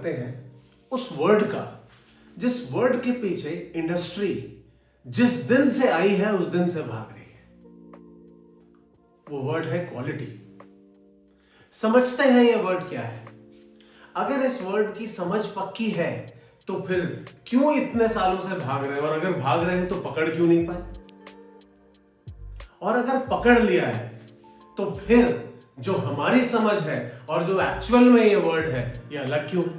करते हैं उस वर्ड का जिस वर्ड के पीछे इंडस्ट्री जिस दिन से आई है उस दिन से भाग रही है। वो वर्ड है क्वालिटी। समझते हैं ये वर्ड क्या है? अगर इस वर्ड की समझ पक्की है तो फिर क्यों इतने सालों से भाग रहे हैं, और अगर भाग रहे हैं तो पकड़ क्यों नहीं पाए, और अगर पकड़ लिया है तो फिर जो हमारी समझ है और जो एक्चुअल में ये वर्ड है ये अलग क्यों है?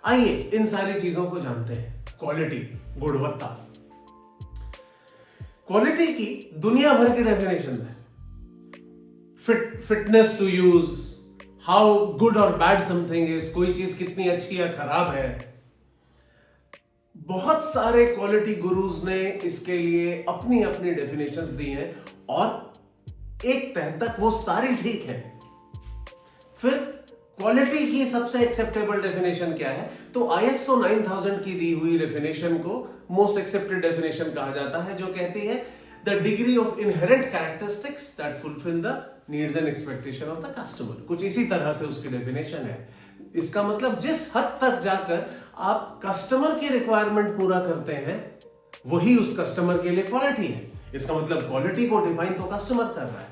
आइए इन सारी चीजों को जानते हैं। क्वालिटी, गुणवत्ता। क्वालिटी की दुनिया भर की डेफिनेशंस है। Fitness to use, how good और बैड समथिंग इज, कोई चीज कितनी अच्छी या खराब है। बहुत सारे क्वालिटी गुरुज ने इसके लिए अपनी अपनी डेफिनेशंस दी हैं और एक तह तक वो सारी ठीक है। फिर क्वालिटी की सबसे एक्सेप्टेबल डेफिनेशन क्या है? तो ISO 9000 की दी हुई डेफिनेशन को मोस्ट एक्सेप्टेड डेफिनेशन कहा जाता है, जो कहती है the degree of inherent characteristics that fulfil the needs and expectation of the customer. कुछ इसी तरह से उसकी डेफिनेशन है। इसका मतलब जिस हद तक जाकर आप कस्टमर की रिक्वायरमेंट पूरा करते हैं वही उस कस्टमर के लिए क्वालिटी है। इसका मतलब क्वालिटी को डिफाइन तो कस्टमर कर रहा है।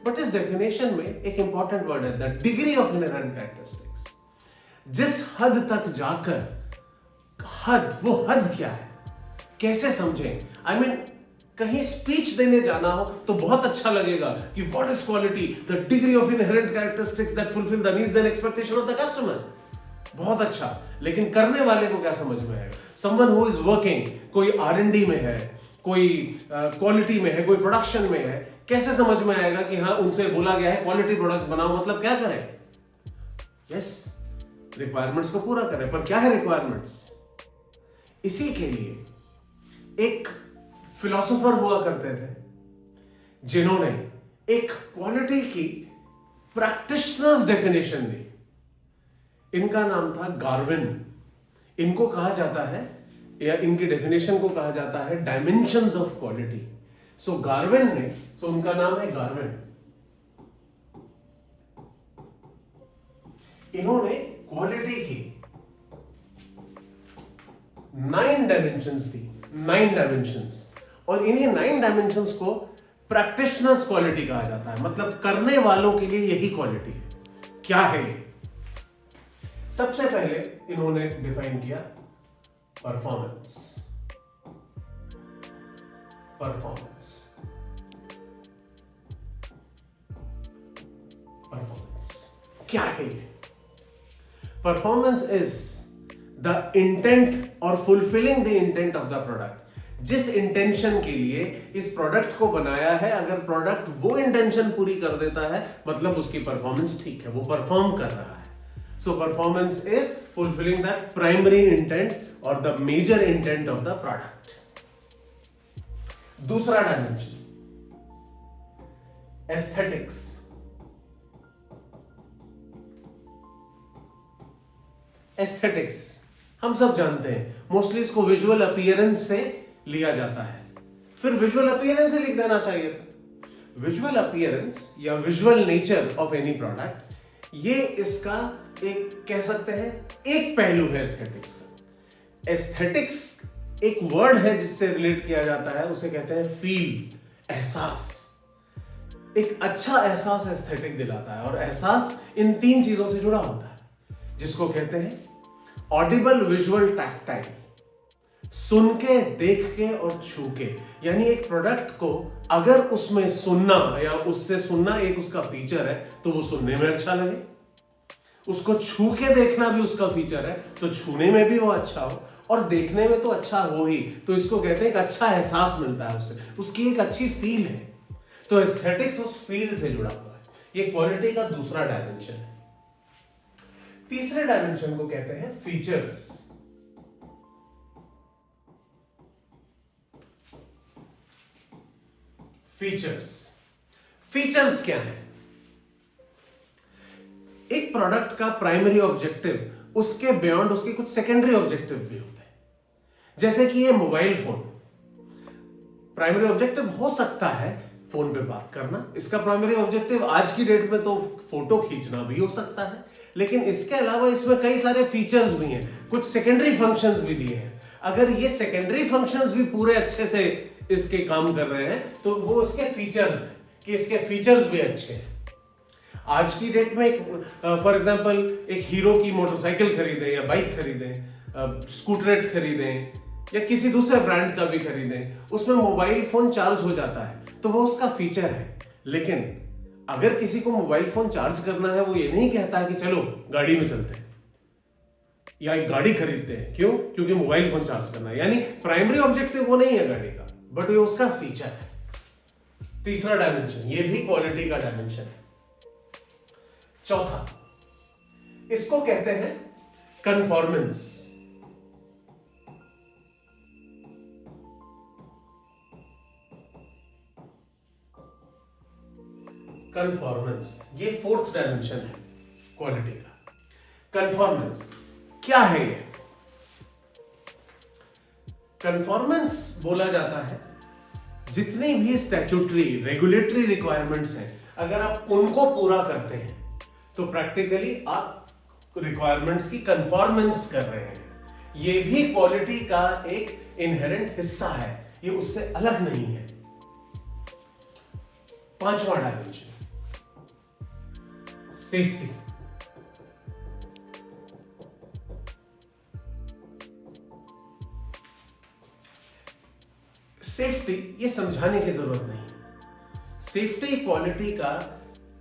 बट इस डेफिनेशन में एक इंपॉर्टेंट वर्ड है, the degree of inherent characteristics. जिस हद तक जाकर, वो हद क्या है, कैसे समझें? आई मीन कहीं स्पीच देने जाना हो तो बहुत अच्छा लगेगा कि what is quality, the degree of inherent characteristics that fulfil the needs and expectation of the customer. बहुत अच्छा, लेकिन करने वाले को क्या समझ में आएगा? समवन हु इज वर्किंग, कोई R&D में है, कोई क्वालिटी में है, कोई प्रोडक्शन में है, कैसे समझ में आएगा कि हाँ उनसे बोला गया है क्वालिटी प्रोडक्ट बनाओ, मतलब क्या करें? यस, रिक्वायरमेंट्स को पूरा करें। पर क्या है रिक्वायरमेंट्स? इसी के लिए एक फिलोसोफर हुआ करते थे जिन्होंने एक क्वालिटी की प्रैक्टिशनर्स डेफिनेशन दी। इनका नाम था गार्विन। इनको कहा जाता है, या इनकी डेफिनेशन को कहा जाता है dimensions of quality. So Garvin ने, सो उनका नाम है गार्विन, इन्होंने क्वालिटी की 9 डायमेंशंस दी। 9 डायमेंशंस, और इन्हीं 9 डायमेंशंस को प्रैक्टिशनर्स क्वालिटी कहा जाता है। मतलब करने वालों के लिए यही क्वालिटी है। क्या है ये? सबसे पहले इन्होंने डिफाइन किया परफॉर्मेंस। परफॉर्मेंस क्या है ये? परफॉर्मेंस इज द इंटेंट और fulfilling the intent of the product. जिस इंटेंशन के लिए इस प्रोडक्ट को बनाया है, अगर प्रोडक्ट वो इंटेंशन पूरी कर देता है मतलब उसकी परफॉर्मेंस ठीक है, वो परफॉर्म कर रहा है। So performance is fulfilling that primary intent और the major intent of the product. दूसरा डायमेंशन एस्थेटिक्स। एस्थेटिक्स हम सब जानते हैं, मोस्टली इसको विजुअल अपीयरेंस से लिया जाता है। फिर विजुअल अपीयरेंस से लिख देना चाहिए था। विजुअल अपीयरेंस या visual nature of any product, ये इसका एक कह सकते हैं एक पहलू है एस्थेटिक्स का। एस्थेटिक्स एक वर्ड है जिससे रिलेट किया जाता है, उसे कहते हैं फील, एहसास। एक अच्छा एहसास एस्थेटिक दिलाता है, और एहसास इन 3 चीजों से जुड़ा होता है, जिसको कहते हैं ऑडिबल, विजुअल, टैक्टाइल। सुन के, देख के और छू के। यानी एक प्रोडक्ट को अगर उसमें सुनना या उससे सुनना एक उसका फीचर है तो वो सुनने में अच्छा लगे, उसको छू के देखना भी उसका फीचर है तो छूने में भी वो अच्छा हो, और देखने में तो अच्छा हो ही, तो इसको कहते हैं एक अच्छा एहसास मिलता है उससे, उसकी एक अच्छी फील है। तो एस्थेटिक्स उस फील से जुड़ा हुआ है। ये क्वालिटी का दूसरा डायमेंशन है। तीसरे डायमेंशन को कहते हैं फीचर्स। फीचर्स क्या है? एक प्रोडक्ट का प्राइमरी ऑब्जेक्टिव, उसके बियॉन्ड उसके कुछ सेकेंडरी ऑब्जेक्टिव भी होते हैं। जैसे कि ये मोबाइल फोन, प्राइमरी ऑब्जेक्टिव हो सकता है फोन पे बात करना, इसका प्राइमरी ऑब्जेक्टिव आज की डेट में तो फोटो खींचना भी हो सकता है, लेकिन इसके अलावा इसमें कई सारे फीचर्स भी हैं, कुछ सेकेंडरी फंक्शंस भी दिए हैं। अगर ये सेकेंडरी फंक्शंस भी पूरे अच्छे से इसके काम कर रहे हैं तो वो इसके फीचर्स हैं कि इसके फीचर्स भी अच्छे हैं। आज की डेट में फॉर एग्जांपल एक हीरो की मोटरसाइकिल खरीदें या बाइक खरीदें, स्कूटरेट खरीदें या किसी दूसरे ब्रांड का भी खरीदें, उसमें मोबाइल फोन चार्ज हो जाता है तो वो उसका फीचर है। लेकिन अगर किसी को मोबाइल फोन चार्ज करना है, वो ये नहीं कहता कि चलो गाड़ी में चलते हैं या एक गाड़ी खरीदते हैं। क्यों? क्योंकि मोबाइल फोन चार्ज करना है। यानी प्राइमरी ऑब्जेक्टिव वो नहीं है गाड़ी का, बट ये उसका फीचर है। तीसरा डायमेंशन, ये भी क्वालिटी का डायमेंशन है। चौथा, इसको कहते हैं कन्फॉर्मेंस। कन्फॉर्मेंस ये फोर्थ डायमेंशन है क्वालिटी का। कन्फॉर्मेंस क्या है? ये कन्फॉर्मेंस बोला जाता है जितनी भी स्टैट्यूटरी रेगुलेटरी रिक्वायरमेंट्स हैं, अगर आप उनको पूरा करते हैं तो प्रैक्टिकली आप रिक्वायरमेंट्स की कन्फॉर्मेंस कर रहे हैं। ये भी क्वालिटी का एक इनहेरेंट हिस्सा है, ये उससे अलग नहीं है। पांचवा डायमेंशन, सेफ्टी। सेफ्टी ये समझाने की जरूरत नहीं। सेफ्टी क्वालिटी का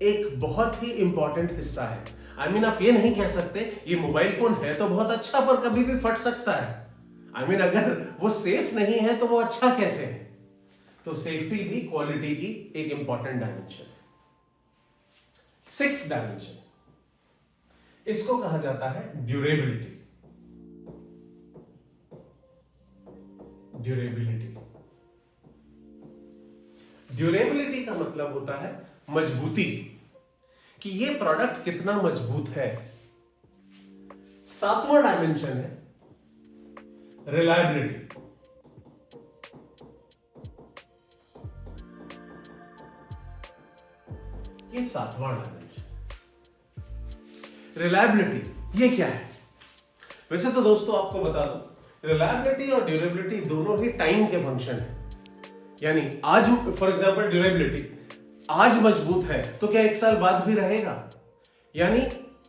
एक बहुत ही इंपॉर्टेंट हिस्सा है। आई मीन आप ये नहीं कह सकते ये मोबाइल फोन है तो बहुत अच्छा पर कभी भी फट सकता है। आई मीन अगर वो सेफ नहीं है तो वो अच्छा कैसे है? तो सेफ्टी भी क्वालिटी की एक इंपॉर्टेंट डायमेंशन है। सिक्स्थ डायमेंशन, इसको कहा जाता है ड्यूरेबिलिटी। ड्यूरेबिलिटी ड्यूरेबिलिटी का मतलब होता है मजबूती, कि ये प्रोडक्ट कितना मजबूत है। सातवां डायमेंशन है रिलायबिलिटी। ये सातवां डायमेंशन। रिलायबिलिटी ये क्या है? वैसे तो दोस्तों आपको बता दूं, रिलायबिलिटी और ड्यूरेबिलिटी दोनों ही टाइम के फंक्शन है। यानी आज फॉर एग्जांपल ड्यूरेबिलिटी आज मजबूत है तो क्या 1 साल बाद भी रहेगा? यानी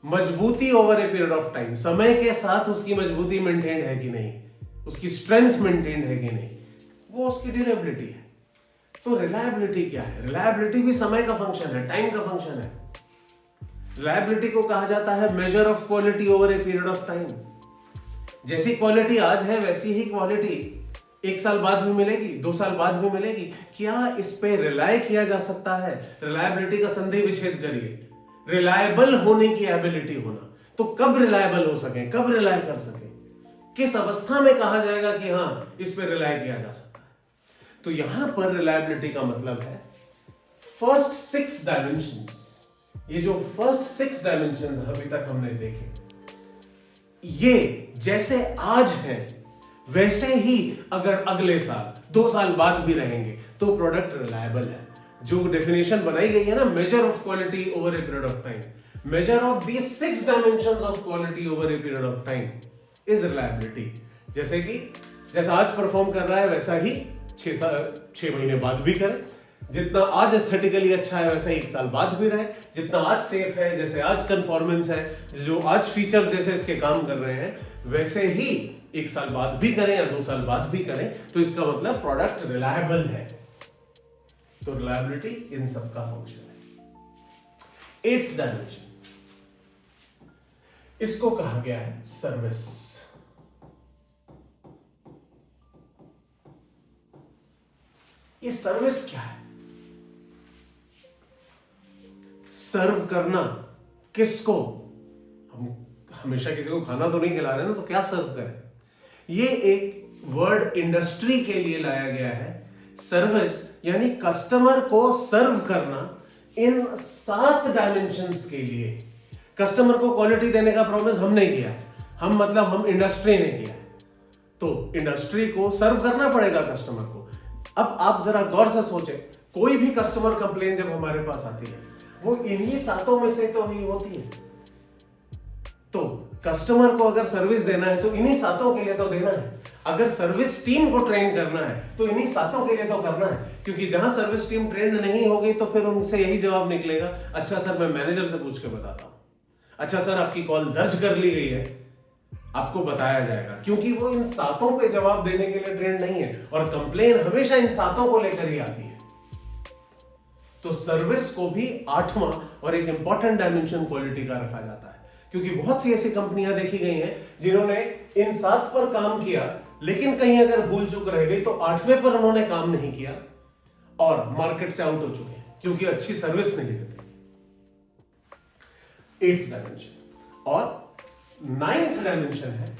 मजबूती over a period of time, समय के साथ उसकी मजबूती मेंटेन है कि नहीं, उसकी स्ट्रेंथ मेंटेन है कि नहीं, वो उसकी ड्यूरेबिलिटी है। तो रिलायबिलिटी क्या है? रिलायबिलिटी भी समय का फंक्शन है, टाइम का फंक्शन है। रिलायबिलिटी को कहा जाता है measure of quality over a period of time. जैसी क्वालिटी आज है वैसी ही क्वालिटी 1 साल बाद भी मिलेगी, 2 साल बाद भी मिलेगी। क्या इस पे रिलाय किया जा सकता है? रिलायबिलिटी का संधि विच्छेद करिए। रिलायबल होने की एबिलिटी होना, तो कब रिलायबल हो सके, कब रिलाय कर सके, किस अवस्था में कहा जाएगा कि हाँ इस पे रिलाय किया जा सकता है? तो यहां पर रिलायबिलिटी का मतलब है फर्स्ट 6 डायमेंशंस। ये जो फर्स्ट 6 डायमेंशंस अभी तक हमने देखे, ये जैसे आज हैं वैसे ही अगर अगले साल 2 साल बाद भी रहेंगे तो प्रोडक्ट रिलायबल है। जो डेफिनेशन बनाई गई है ना, measure of quality over a period of time, measure of these 6 dimensions of quality over a period of time is reliability. जैसा आज परफॉर्म कर रहा है वैसा ही 6 महीने बाद भी करे। जितना आज एस्थेटिकली अच्छा है वैसा ही 1 साल बाद भी रहे। जितना आज सेफ है, जैसे आज कंफॉर्मेंस है, जो आज फीचर्स जैसे इसके काम कर रहे हैं वैसे ही 1 साल बाद भी करें या 2 साल बाद भी करें, तो इसका मतलब प्रोडक्ट रिलायबल है। तो रिलायबिलिटी इन सब का फंक्शन है। 8th डायमेंशन, इसको कहा गया है सर्विस। ये सर्विस क्या है? सर्व करना किसको? हम हमेशा किसी को खाना तो नहीं खिला रहे ना, तो क्या सर्व करें? ये एक वर्ड इंडस्ट्री के लिए लाया गया है। सर्विस यानी कस्टमर को सर्व करना इन 7 डायमेंशंस के लिए। कस्टमर को क्वालिटी देने का प्रॉमिस हम नहीं किया, हम इंडस्ट्री ने किया। तो इंडस्ट्री को सर्व करना पड़ेगा कस्टमर को। अब आप जरा गौर से सोचें, कोई भी कस्टमर कंप्लेन जब हमारे पास आती है वो इन्हीं 7 में से तो ही होती है। तो कस्टमर को अगर सर्विस देना है तो इन्हीं सातों के लिए तो देना है। अगर सर्विस टीम को ट्रेन करना है तो इन्हीं सातों के लिए तो करना है, क्योंकि जहां सर्विस टीम ट्रेंड नहीं होगी तो फिर उनसे यही जवाब निकलेगा, अच्छा सर मैं मैनेजर से पूछ के बताता हूं, अच्छा सर आपकी कॉल दर्ज कर ली गई है, आपको बताया जाएगा, क्योंकि वो इन सातों पे जवाब देने के लिए ट्रेंड नहीं है। और कंप्लेन हमेशा इन सातों को लेकर ही आती है। तो सर्विस को भी 8वां और एक इंपॉर्टेंट डायमेंशन क्वालिटी का रखा जाता है, क्योंकि बहुत सी ऐसी कंपनियां देखी गई हैं जिन्होंने इन 7 पर काम किया, लेकिन कहीं अगर भूल चूक रह गई तो 8वें पर उन्होंने काम नहीं किया और मार्केट से आउट हो चुके हैं, क्योंकि अच्छी सर्विस नहीं देते। 8th dimension. और 9th डायमेंशन है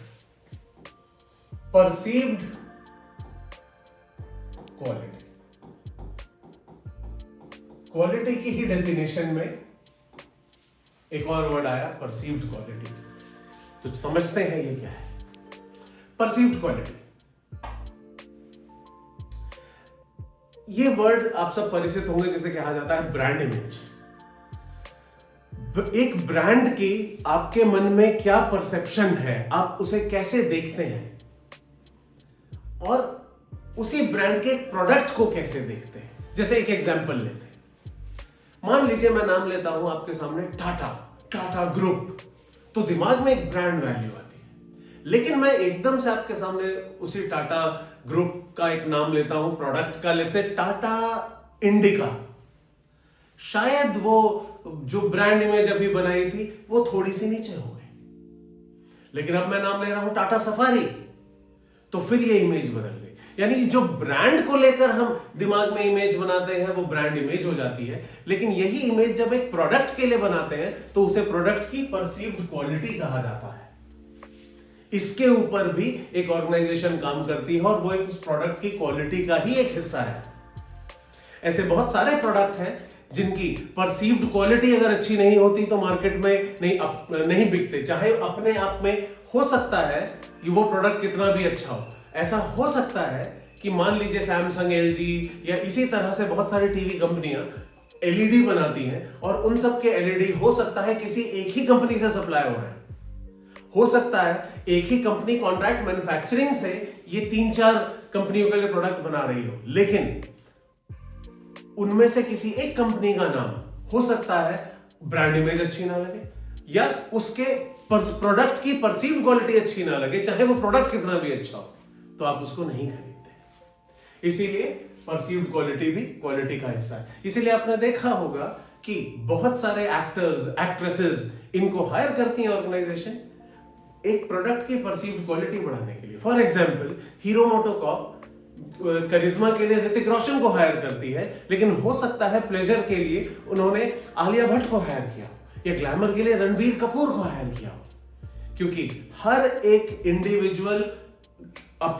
परसीव्ड क्वालिटी। क्वालिटी की ही डेफिनेशन में एक और वर्ड आया, परसीव्ड क्वालिटी। तो समझते हैं ये क्या है परसीव्ड क्वालिटी। ये वर्ड आप सब परिचित होंगे, जिसे कहा जाता है ब्रांड इमेज। एक ब्रांड की आपके मन में क्या परसेप्शन है, आप उसे कैसे देखते हैं, और उसी ब्रांड के प्रोडक्ट को कैसे देखते हैं। जैसे एक एग्जांपल लेते हैं, मान लीजिए मैं नाम लेता हूं आपके सामने टाटा ग्रुप, तो दिमाग में एक ब्रांड वैल्यू आती है। लेकिन मैं एकदम से आपके सामने उसी टाटा ग्रुप का एक नाम लेता हूं प्रोडक्ट का, लेते टाटा इंडिका, शायद वो जो ब्रांड इमेज अभी बनाई थी वो थोड़ी सी नीचे हो गई। लेकिन अब मैं नाम ले रहा हूं टाटा सफारी, तो फिर ये इमेज बदल गई। यानी जो ब्रांड को लेकर हम दिमाग में इमेज बनाते हैं वो ब्रांड इमेज हो जाती है, लेकिन यही इमेज जब एक प्रोडक्ट के लिए बनाते हैं तो उसे प्रोडक्ट की परसीव्ड क्वालिटी कहा जाता है। इसके ऊपर भी एक ऑर्गेनाइजेशन काम करती है और वो एक उस प्रोडक्ट की क्वालिटी का ही एक हिस्सा है। ऐसे बहुत सारे प्रोडक्ट हैं जिनकी परसीव्ड क्वालिटी अगर अच्छी नहीं होती तो मार्केट में नहीं बिकते, चाहे अपने आप में हो सकता है कि वो प्रोडक्ट कितना भी अच्छा हो। ऐसा हो सकता है कि मान लीजिए सैमसंग, एलजी या इसी तरह से बहुत सारी टीवी कंपनियां एलईडी बनाती हैं और उन सब के एलईडी हो सकता है किसी एक ही कंपनी से सप्लाई हो रहे हैं। हो सकता है एक ही कंपनी कॉन्ट्रैक्ट मैन्युफैक्चरिंग से ये 3-4 कंपनियों के लिए प्रोडक्ट बना रही हो, लेकिन उनमें से किसी एक कंपनी का नाम हो सकता है ब्रांड इमेज अच्छी ना लगे या उसके प्रोडक्ट की परसीव्ड क्वालिटी अच्छी ना लगे, चाहे वो प्रोडक्ट कितना भी अच्छा हो, तो आप उसको नहीं खरीदते। इसीलिए परसीव्ड क्वालिटी भी क्वालिटी का हिस्सा है। इसीलिए आपने देखा होगा कि बहुत सारे एक्टर्स, एक्ट्रेसेस इनको हायर करती हैं ऑर्गेनाइजेशन एक प्रोडक्ट की परसीव्ड क्वालिटी बढ़ाने के लिए। फॉर एग्जांपल हीरो मोटोकॉर्प करिश्मा के लिए ऋतिक रोशन को हायर करती है, लेकिन हो सकता है प्लेजर के लिए उन्होंने आलिया भट्ट को हायर किया या ग्लैमर के लिए रणबीर कपूर को हायर किया, क्योंकि हर एक इंडिविजुअल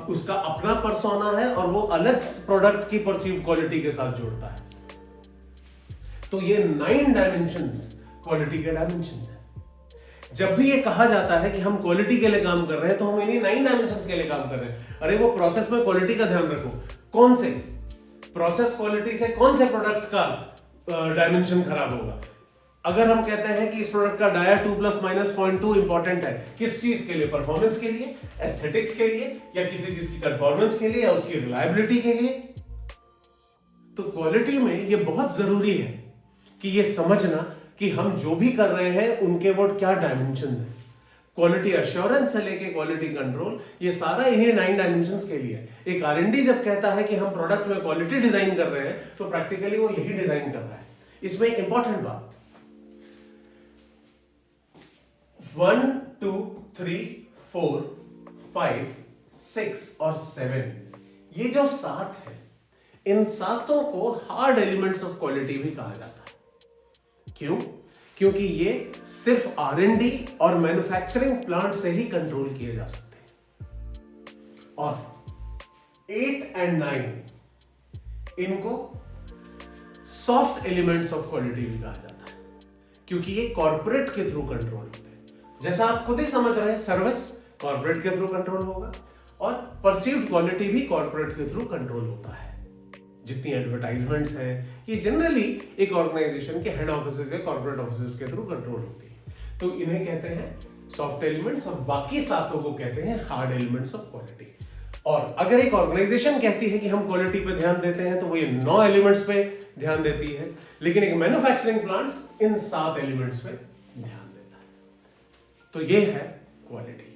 उसका अपना पर्सोना है और वो अलग प्रोडक्ट की परसीव्ड क्वालिटी के साथ जोड़ता है। तो ये 9 डायमेंशंस क्वालिटी के डायमेंशंस है। जब भी ये कहा जाता है कि हम क्वालिटी के लिए काम कर रहे हैं तो हम इन्हीं 9 डायमेंशंस के लिए काम कर रहे हैं। अरे वो प्रोसेस में क्वालिटी का ध्यान रखो, कौन से प्रोसेस क्वालिटी से कौन से प्रोडक्ट का डायमेंशन खराब होगा। अगर हम कहते हैं कि इस प्रोडक्ट का डाया 2+- इंपॉर्टेंट है, किस चीज के लिए, परफॉर्मेंस के लिए, एस्थेटिक्स के लिए, या किसी चीज की कंफॉर्मेंस के लिए, या उसकी रिलायबिलिटी के लिए, तो क्वालिटी में ये बहुत जरूरी है कि ये समझना कि हम जो भी कर रहे हैं उनके वो क्या डायमेंशन है। क्वालिटी अश्योरेंस से लेके क्वालिटी कंट्रोल, ये सारा इन्हीं 9 डायमेंशंस के लिए है। एक R&D जब कहता है कि हम प्रोडक्ट में क्वालिटी डिजाइन कर रहे हैं तो प्रैक्टिकली वो यही डिजाइन कर रहा है। इसमें एक इंपॉर्टेंट बात, 1, 2, 3, 4, 5, 6 और 7, ये जो 7 है, इन सातों को हार्ड एलिमेंट्स ऑफ क्वालिटी भी कहा जाता है। क्यों? क्योंकि ये सिर्फ R&D और मैन्युफैक्चरिंग प्लांट से ही कंट्रोल किए जा सकते हैं। और 8 और 9 इनको सॉफ्ट एलिमेंट्स ऑफ क्वालिटी भी कहा जाता है, क्योंकि ये कॉर्पोरेट के थ्रू कंट्रोल होते हैं। जैसा आप खुद ही समझ रहे हैं, सर्विस कॉर्पोरेट के थ्रू कंट्रोल होगा और परसीव्ड क्वालिटी भी कॉर्पोरेट के थ्रू कंट्रोल होता है। जितनी एडवर्टाइजमेंट्स हैं ये जनरली एक ऑर्गेनाइजेशन के हेड ऑफिसेज या कॉर्पोरेट ऑफिसेज के थ्रू कंट्रोल होती है। तो इन्हें कहते हैं सॉफ्ट एलिमेंट्स, और बाकी सातों को कहते हैं हार्ड एलिमेंट्स ऑफ क्वालिटी। और अगर एक ऑर्गेनाइजेशन कहती है कि हम क्वालिटी पे ध्यान देते हैं तो वो ये 9 एलिमेंट्स पे ध्यान देती है, लेकिन एक मैन्युफैक्चरिंग प्लांट्स इन 7 एलिमेंट्स पे ध्यान देता है। तो ये है क्वालिटी।